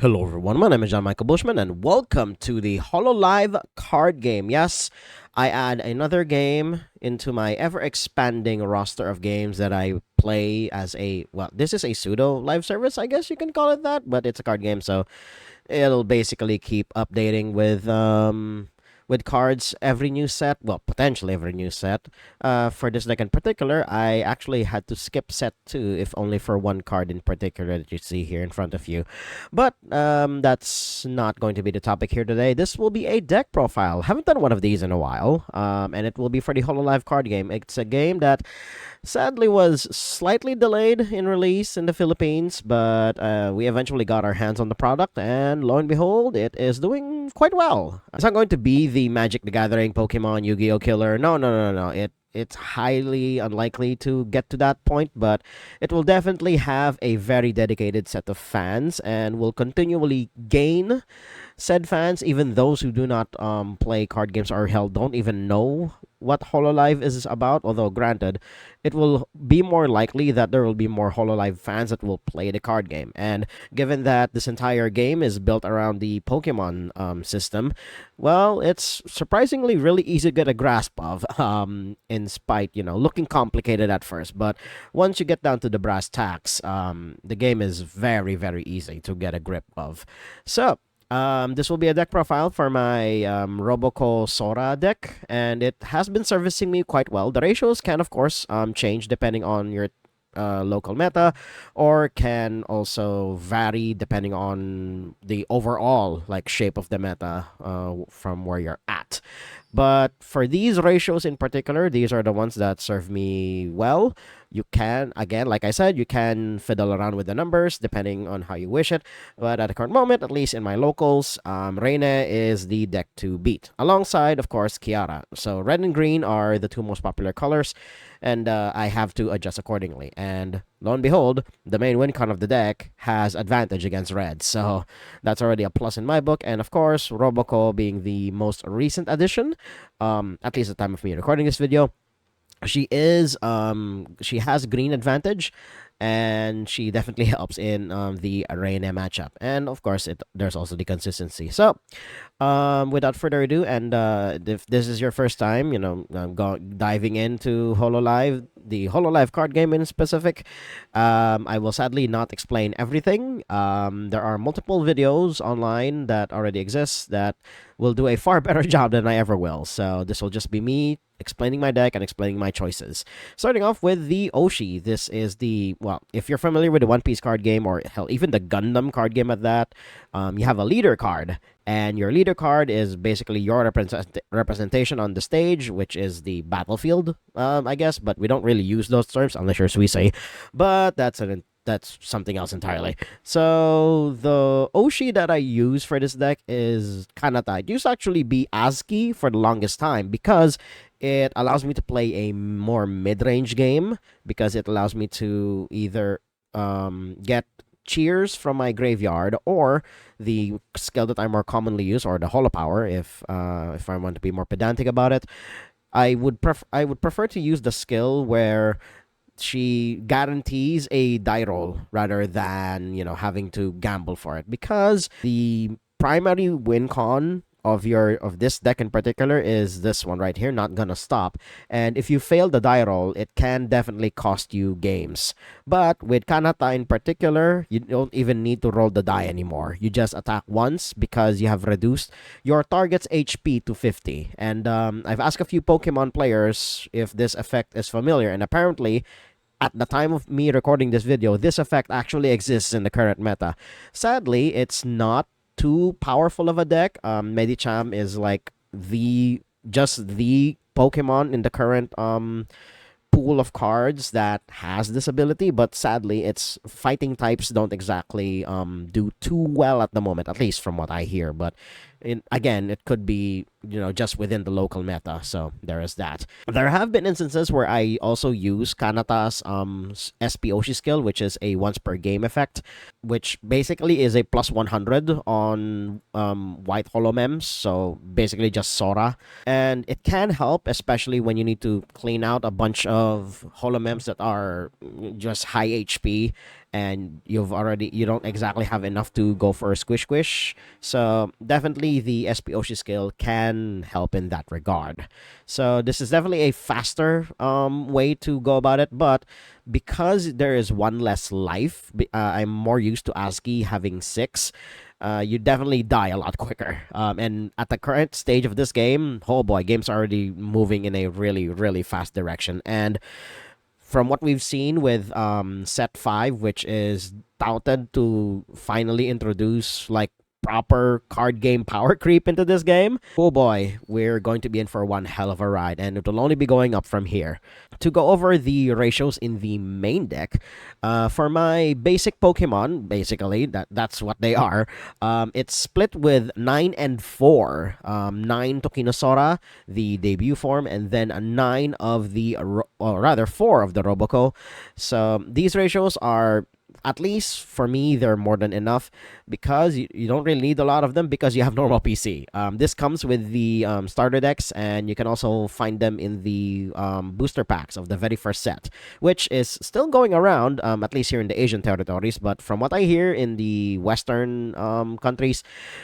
Hello everyone, my name is John Michael Bushman and welcome to the Hololive card game. Yes, I add another game into my ever-expanding roster of games that I play as this is a pseudo live service, I guess you can call it that, but it's a card game, so it'll basically keep updating with cards every new set. Well, potentially every new set. For this deck in particular, I actually had to skip set two, if only for one card in particular that you see here in front of you. But that's not going to be the topic here today. This will be a deck profile. Haven't done one of these in a while, and it will be for the Hololive card game. It's a game that sadly was slightly delayed in release in the Philippines, but we eventually got our hands on the product, and lo and behold, it is doing quite well. It's not going to be the Magic the Gathering, Pokemon, Yu-Gi-Oh killer. No. It's highly unlikely to get to that point, but it will definitely have a very dedicated set of fans and will continually gain said fans, even those who do not play card games or hell don't even know what Hololive is about. Although, granted, it will be more likely that there will be more Hololive fans that will play the card game. And given that this entire game is built around the Pokemon system, well, it's surprisingly really easy to get a grasp of, in spite, looking complicated at first. But once you get down to the brass tacks, the game is very, very easy to get a grip of. So, this will be a deck profile for my Roboco Sora deck, and it has been servicing me quite well. The ratios can, of course, change depending on your local meta, or can also vary depending on the overall shape of the meta from where you're at. But for these ratios in particular, these are the ones that serve me well. You can, again, like I said, you can fiddle around with the numbers depending on how you wish it. But at the current moment, at least in my locals, Reine is the deck to beat, alongside, of course, Kiara. So red and green are the two most popular colors, and I have to adjust accordingly. And lo and behold, the main win con of the deck has advantage against red. So that's already a plus in my book. And of course, Roboco being the most recent addition, at least at the time of me recording this video, she has green advantage, and she definitely helps in the arena matchup. And of course, there's also the consistency. So, without further ado, and if this is your first time, diving into Hololive, the Hololive card game in specific, I will sadly not explain everything. There are multiple videos online that already exist that will do a far better job than I ever will. So this will just be me explaining my deck and explaining my choices. Starting off with the Oshi. This is if you're familiar with the One Piece card game, or hell, even the Gundam card game at that, you have a leader card. And your leader card is basically your representation on the stage, which is the battlefield, I guess. But we don't really use those terms unless you're Suisei. But that's something else entirely. So the Oshi that I use for this deck is Kanata. It used to actually be ASCII for the longest time because it allows me to play a more mid-range game, because it allows me to either get cheers from my graveyard, or the skill that I more commonly use, or the holo power, if I want to be more pedantic about it. I would prefer to use the skill where she guarantees a die roll rather than having to gamble for it, because the primary win con of this deck in particular is this one right here, not gonna stop. And if you fail the die roll, it can definitely cost you games. But with Kanata in particular, you don't even need to roll the die anymore. You just attack once, because you have reduced your target's HP to 50. And I've asked a few Pokemon players if this effect is familiar, and apparently at the time of me recording this video, this effect actually exists in the current meta. Sadly, it's not too powerful of a deck. Medicham is the Pokemon in the current pool of cards that has this ability, but sadly, its fighting types don't exactly do too well at the moment, at least from what I hear. But again, it could be just within the local meta, so there is that. There have been instances where I also use Kanata's SP Oshi skill, which is a once per game effect, which basically is a plus 100 on white holomems, so basically just Sora. And it can help, especially when you need to clean out a bunch of holomems that are just high HP, and you don't exactly have enough to go for a squish squish. So definitely the SPOC skill can help in that regard. So this is definitely a faster way to go about it, but because there is one less life, I'm more used to ASCII having six. You definitely die a lot quicker. And at the current stage of this game, oh boy, game's already moving in a really, really fast direction. And from what we've seen with set 5, which is touted to finally introduce like proper card game power creep into this game, oh boy, we're going to be in for one hell of a ride, and it'll only be going up from here. To go over the ratios in the main deck, for my basic Pokemon, basically that's what they are. It's split with 9 and 4. 9 Tokinosora, the debut form, and then a 9 of the, or rather 4 of the Roboco. So these ratios are, at least for me, they're more than enough because you don't really need a lot of them because you have normal PC. This comes with the starter decks, and you can also find them in the booster packs of the very first set, which is still going around, at least here in the Asian territories. But from what I hear in the Western countries,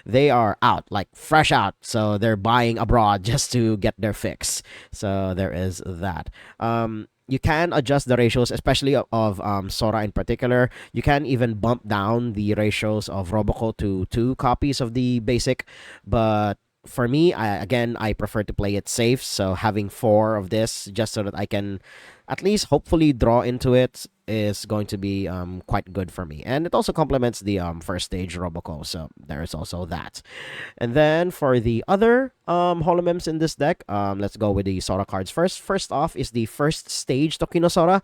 they are out, like fresh out. So they're buying abroad just to get their fix. So there is that. You can adjust the ratios, especially of Sora in particular. You can even bump down the ratios of Roboco to 2 copies of the basic. But for me, I prefer to play it safe. So having 4 of this, just so that I can at least hopefully draw into it, is going to be quite good for me. And it also complements the first stage Roboco. So there's also that. And then for the other holomems in this deck, let's go with the Sora cards first. First off is the first stage Tokinosora.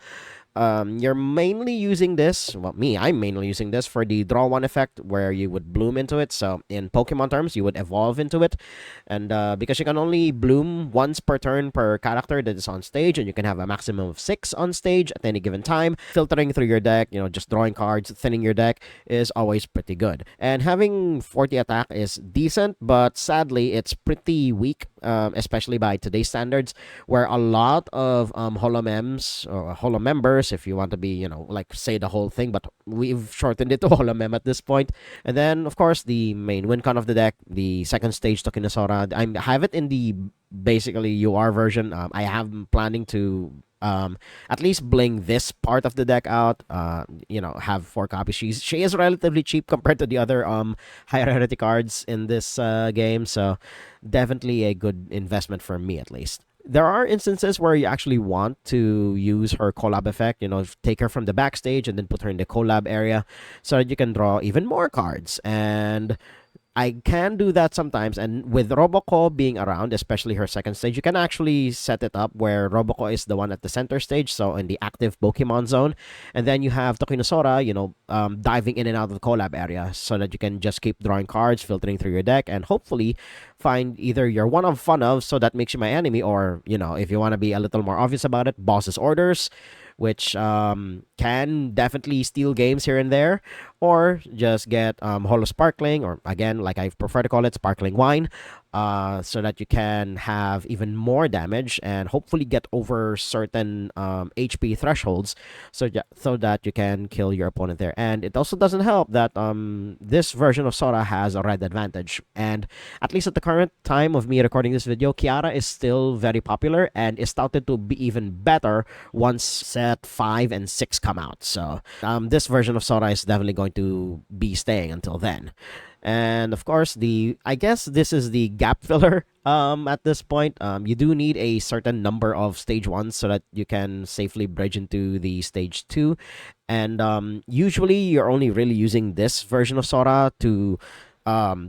You're mainly using this, well, I'm mainly using this for the draw one effect where you would bloom into it. So in Pokemon terms, you would evolve into it. And because you can only bloom once per turn per character that is on stage, and you can have a maximum of 6 on stage at any given time, filtering through your deck, just drawing cards, thinning your deck is always pretty good. And having 40 attack is decent, but sadly, it's pretty weak, especially by today's standards, where a lot of holomems or holomembers, if you want to be, like say the whole thing, but we've shortened it to holomem at this point. And then, of course, the main win con of the deck, the second stage Tokinosora. I have it in the basically UR version. I have planning to at least bling this part of the deck out. Have 4 copies. She is relatively cheap compared to the other high rarity cards in this game, so definitely a good investment for me at least. There are instances where you actually want to use her collab effect, take her from the backstage and then put her in the collab area so that you can draw even more cards. And I can do that sometimes, and with Roboco being around, especially her second stage, you can actually set it up where Roboco is the one at the center stage, so in the active Pokemon zone, and then you have Tokinosora, diving in and out of the collab area, so that you can just keep drawing cards, filtering through your deck, and hopefully find either your one of fun of, so that makes you my enemy, or if you want to be a little more obvious about it, boss's orders, which can definitely steal games here and there, or just get Holo Sparkling, or again, like I prefer to call it, Sparkling Wine, so that you can have even more damage and hopefully get over certain HP thresholds, so that you can kill your opponent there. And it also doesn't help that this version of Sora has a red advantage, and at least at the current time of me recording this video, Kiara is still very popular and is touted to be even better once set 5 and 6 come out. So this version of Sora is definitely going to be staying until then. And of course, I guess this is the gap filler at this point. You do need a certain number of stage 1s so that you can safely bridge into the stage 2. And usually, you're only really using this version of Sora to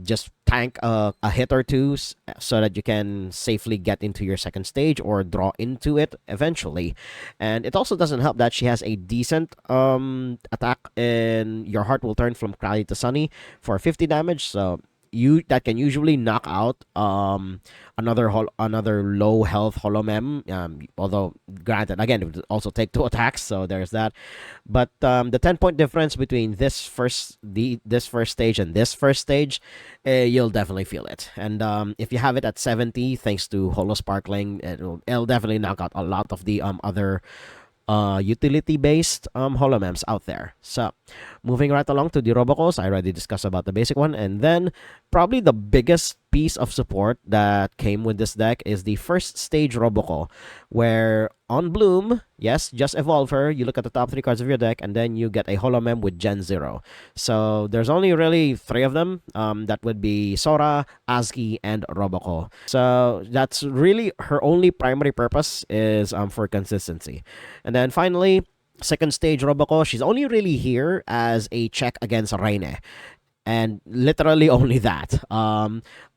just tank a hit or two so that you can safely get into your second stage or draw into it eventually. And it also doesn't help that she has a decent attack in Your Heart Will Turn from Cloudy to Sunny for 50 damage, so that can usually knock out another low health holomem. Although granted, again, it would also take 2 attacks, so there's that. But the 10-point difference between this first stage and this first stage, you'll definitely feel it. And if you have it at 70, thanks to Holo Sparkling, it'll definitely knock out a lot of the other utility-based holomems out there. So, moving right along to the Robocalls, I already discussed about the basic one, and then probably the biggest piece of support that came with this deck is the first stage Robocall, where on Bloom, yes, just evolve her, you look at the top three cards of your deck, and then you get a holomem with Gen 0. So there's only really three of them. That would be Sora, Azuki, and Robocall. So that's really her only primary purpose is for consistency. And then finally, second stage Robocall, she's only really here as a check against Reine, and literally only that.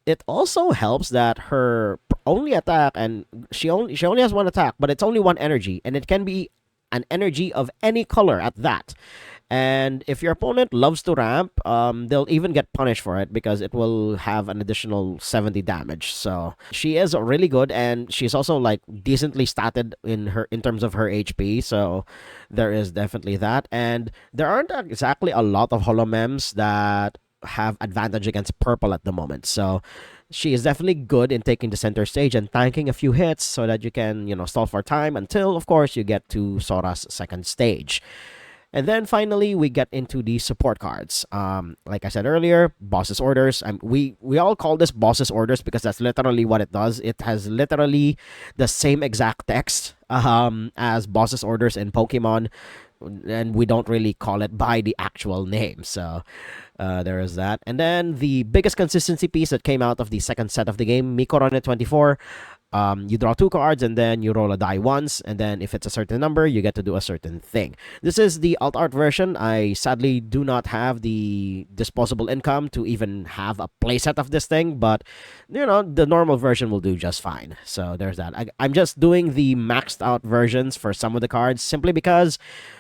It also helps that her only attack, and she only has one attack, but it's only one energy, and it can be an energy of any color at that. And if your opponent loves to ramp, they'll even get punished for it because it will have an additional 70 damage. So she is really good, and she's also like decently statted in terms of her HP. So there is definitely that. And there aren't exactly a lot of holomems that have advantage against purple at the moment. So she is definitely good in taking the center stage and tanking a few hits so that you can, stall for time until, of course, you get to Sora's second stage. And then finally, we get into the support cards. Like I said earlier, boss's orders. We all call this boss's orders because that's literally what it does. It has literally the same exact text as boss's orders in Pokemon, and we don't really call it by the actual name. So there is that. And then the biggest consistency piece that came out of the second set of the game, Mikorone 24. You draw two cards and then you roll a die once, and then if it's a certain number, you get to do a certain thing. This is the alt art version. I sadly do not have the disposable income to even have a playset of this thing, but the normal version will do just fine. So there's that. I'm just doing the maxed out versions for some of the cards simply because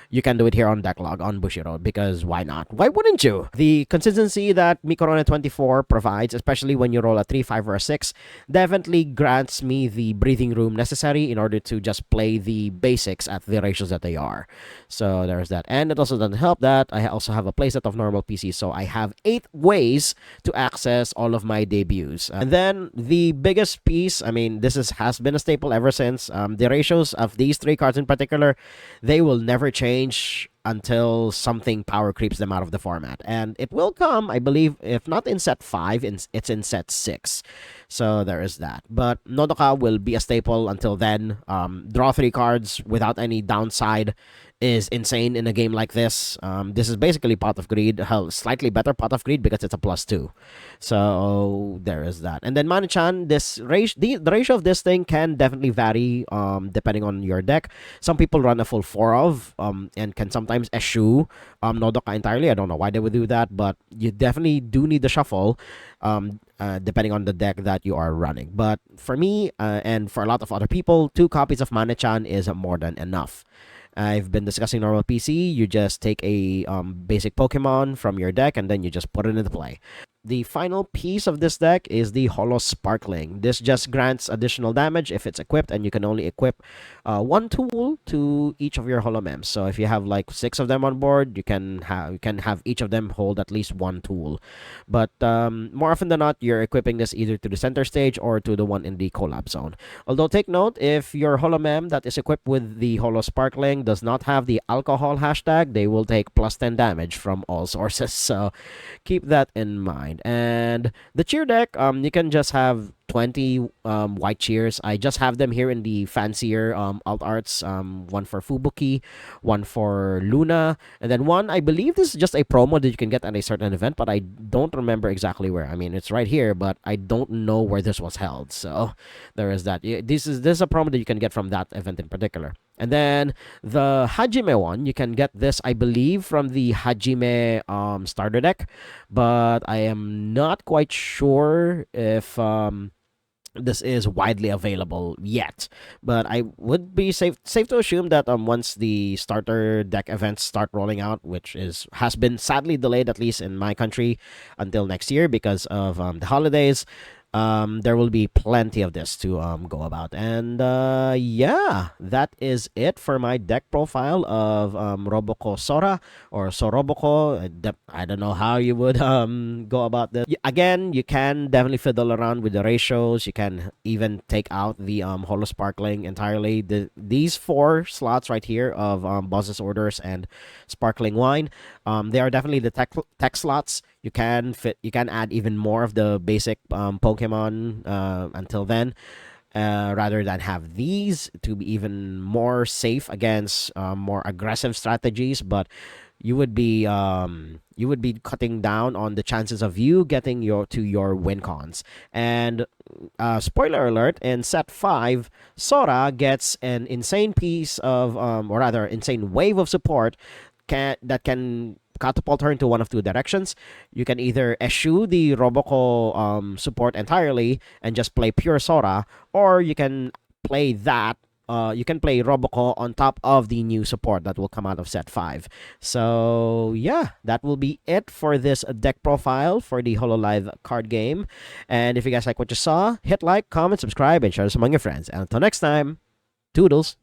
you can do it here on Decklog on Bushiroad, because why not? Why wouldn't you? The consistency that Mikorone 24 provides, especially when you roll a 3, 5, or a 6, definitely grants me the breathing room necessary in order to just play the basics at the ratios that they are. So there's that. And it also doesn't help that I also have a playset of normal PCs, so I have 8 ways to access all of my debuts. And then the biggest piece, has been a staple ever since. The ratios of these 3 cards in particular, they will never change until something power creeps them out of the format. And it will come, I believe, if not in set 5, it's in set 6. So there is that. But Nodoka will be a staple until then. Draw 3 cards without any downside is insane in a game like this. This is basically Pot of Greed, hell, slightly better Pot of Greed because it's a +2. So there is that. And then Manichan, the ratio of this thing can definitely vary depending on your deck. Some people run a full 4 of and can sometimes eschew Nodoka entirely. I don't know why they would do that, but you definitely do need the shuffle depending on the deck that you are running. But for me and for a lot of other people, 2 copies of Manichan is more than enough. I've been discussing normal PC. You just take a basic Pokemon from your deck and then you just put it into play. The final piece of this deck is the Holo Sparkling. This just grants additional damage if it's equipped, and you can only equip 1 tool to each of your holomems. So if you have like 6 of them on board, you can have each of them hold at least 1 tool. But more often than not, you're equipping this either to the center stage or to the one in the collab zone. Although take note, if your holomem that is equipped with the Holo Sparkling does not have the alcohol hashtag, they will take +10 damage from all sources. So keep that in mind. And the cheer deck, you can just have 20 white cheers. I just have them here in the fancier alt arts. One for Fubuki, one for Luna, and then one, I believe this is just a promo that you can get at a certain event, but I don't remember exactly where. It's right here, but I don't know where this was held. So there is that. This is a promo that you can get from that event in particular. And then the Hajime one, you can get this, I believe, from the Hajime starter deck, but I am not quite sure if this is widely available yet. But I would be safe to assume that once the starter deck events start rolling out, which has been sadly delayed, at least in my country, until next year because of the holidays, there will be plenty of this to go about. And yeah, that is it for my deck profile of Roboco Sora or SoRoboco. I don't know how you would go about this. Again, you can definitely fiddle around with the ratios. You can even take out the Holo Sparkling entirely. These four slots right here of Boss's Orders and Sparkling Wine, they are definitely the tech slots. You can add even more of the basic Pokemon until then, rather than have these to be even more safe against more aggressive strategies. But you would be cutting down on the chances of you getting your win cons. And spoiler alert: in set 5, Sora gets an insane piece of or rather insane wave of support that can catapult her into one of two directions. You can either eschew the Roboco support entirely and just play pure Sora, or you can play that. You can play Roboco on top of the new support that will come out of set 5. So yeah, that will be it for this deck profile for the Hololive card game. And if you guys like what you saw, hit like, comment, subscribe, and share this among your friends. And until next time, toodles.